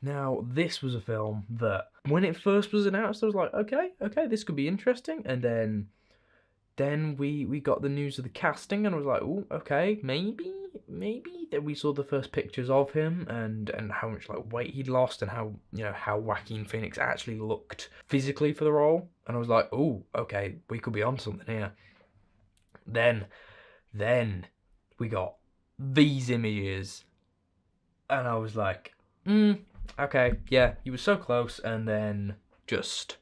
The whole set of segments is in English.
Now, this was a film that, when it first was announced, I was like, okay, this could be interesting. And then we got the news of the casting, and I was like, oh, okay, maybe. Then we saw the first pictures of him, and how much like weight he'd lost, and how Joaquin Phoenix actually looked physically for the role. And I was like, oh, okay, we could be on something here. Then we got these images, and I was like, okay, yeah, you were so close, and then just,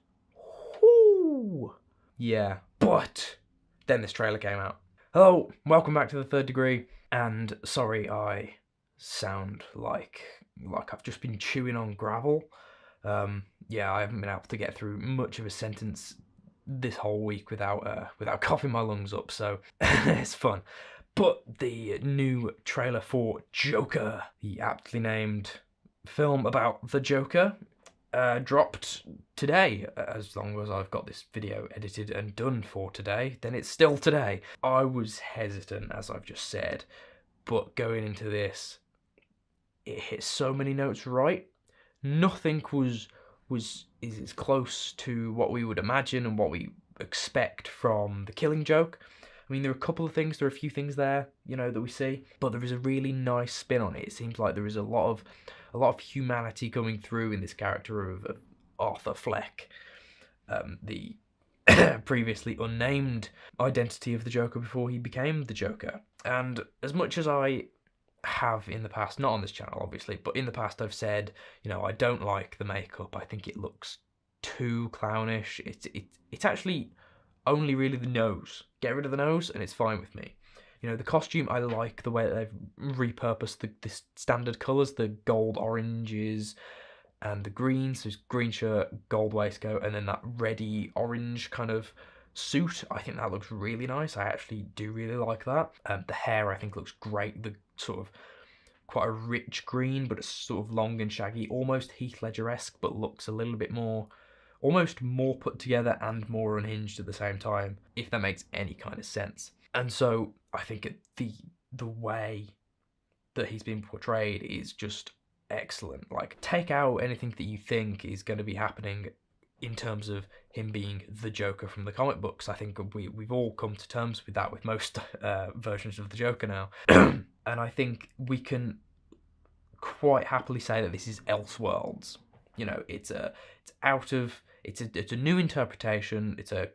whoo, yeah. But then this trailer came out. Hello, welcome back to the Third Degree, and sorry I sound like I've just been chewing on gravel. Yeah, I haven't been able to get through much of a sentence this whole week without coughing my lungs up, so it's fun. But the new trailer for Joker, the aptly named film about the Joker, dropped today. As long as I've got this video edited and done for today, then it's still today. I was hesitant, as I've just said, but going into this, it hit so many notes right. Nothing is as close to what we would imagine and what we expect from The Killing Joke. I mean, there are a few things there, that we see, but there is a really nice spin on it. It seems like there is a lot of humanity coming through in this character of Arthur Fleck, the previously unnamed identity of the Joker before he became the Joker. And as much as I have in the past, not on this channel obviously, but in the past I've said, I don't like the makeup. I think it looks too clownish. It's actually only really the nose. Get rid of the nose and it's fine with me. The costume, I like the way that they've repurposed the standard colours, the gold oranges and the greens. So green shirt, gold waistcoat, and then that reddy orange kind of suit. I think that looks really nice. I actually do really like that. The hair I think looks great. The sort of quite a rich green, but it's sort of long and shaggy, almost Heath Ledger-esque, but looks a little bit more, almost more put together and more unhinged at the same time, if that makes any kind of sense. And so I think the way that he's been portrayed is just excellent. Like, take out anything that you think is going to be happening in terms of him being the Joker from the comic books. I think we've all come to terms with that with most versions of the Joker now. And I think we can quite happily say that this is Elseworlds. It's a new interpretation. It's the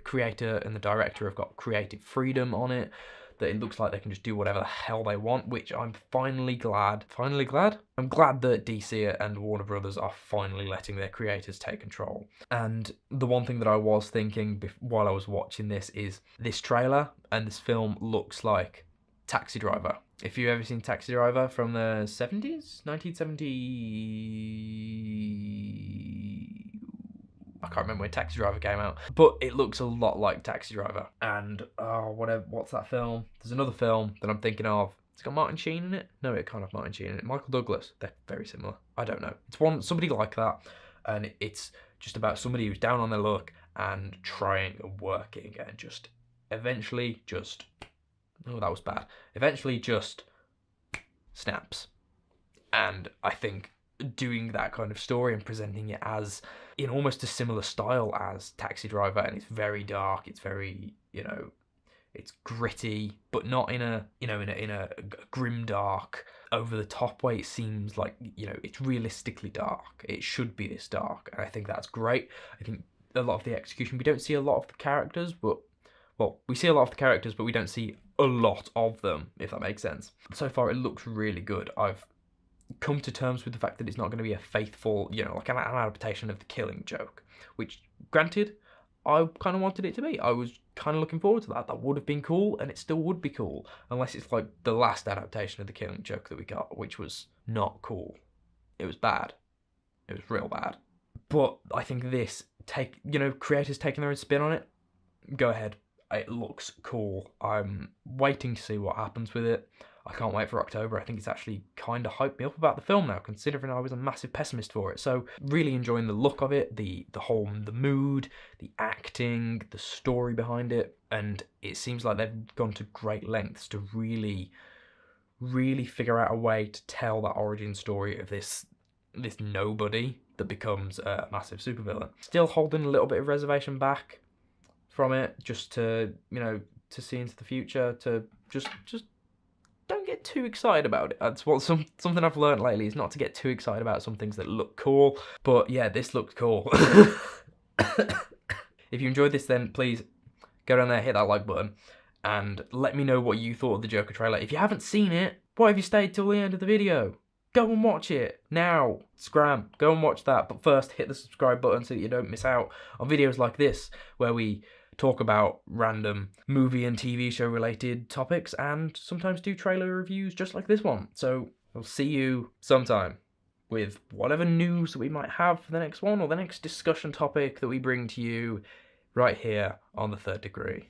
creator and the director have got creative freedom on it, that it looks like they can just do whatever the hell they want, which I'm finally glad. I'm glad that DC and Warner Brothers are finally letting their creators take control. And the one thing that I was thinking while I was watching this is this trailer and this film looks like Taxi Driver. If you've ever seen Taxi Driver from the 70s, 1970... I can't remember when Taxi Driver came out, but it looks a lot like Taxi Driver. And what's that film? There's another film that I'm thinking of. It's got Martin Sheen in it. No, it can't have Martin Sheen in it. Michael Douglas. They're very similar. I don't know. It's somebody like that, and it's just about somebody who's down on their luck and trying and working, and just eventually just. Oh, that was bad. Eventually just snaps. And I think doing that kind of story and presenting it as in almost a similar style as Taxi Driver, and it's very dark, it's very, it's gritty, but not in a grim dark, over the top way. It seems like, it's realistically dark. It should be this dark, and I think that's great. I think a lot of the execution, we don't see a lot of the characters, but we see a lot of the characters, but we don't see a lot of them, if that makes sense. So far, it looks really good. I've come to terms with the fact that it's not going to be a faithful, like an adaptation of The Killing Joke, which, granted, I kind of wanted it to be. I was kind of looking forward to that. That would have been cool, and it still would be cool, unless it's like the last adaptation of The Killing Joke that we got, which was not cool. It was bad. It was real bad. But I think this, creators taking their own spin on it, go ahead. It looks cool. I'm waiting to see what happens with it. I can't wait for October. I think it's actually kind of hyped me up about the film now, considering I was a massive pessimist for it. So really enjoying the look of it, the mood, the acting, the story behind it, and it seems like they've gone to great lengths to really, really figure out a way to tell that origin story of this this nobody that becomes a massive supervillain. Still holding a little bit of reservation back from it, just to, you know, to see into the future, to just don't get too excited about it. That's what something I've learned lately, is not to get too excited about some things that look cool. But yeah, this looked cool. If you enjoyed this, then please go down there, hit that like button, and let me know what you thought of the Joker trailer. If you haven't seen it, why have you stayed till the end of the video? Go and watch it now. Scram, go and watch that. But first, hit the subscribe button so that you don't miss out on videos like this, where we talk about random movie and TV show related topics, and sometimes do trailer reviews just like this one. So I'll see you sometime with whatever news that we might have for the next one, or the next discussion topic that we bring to you right here on The Third Degree.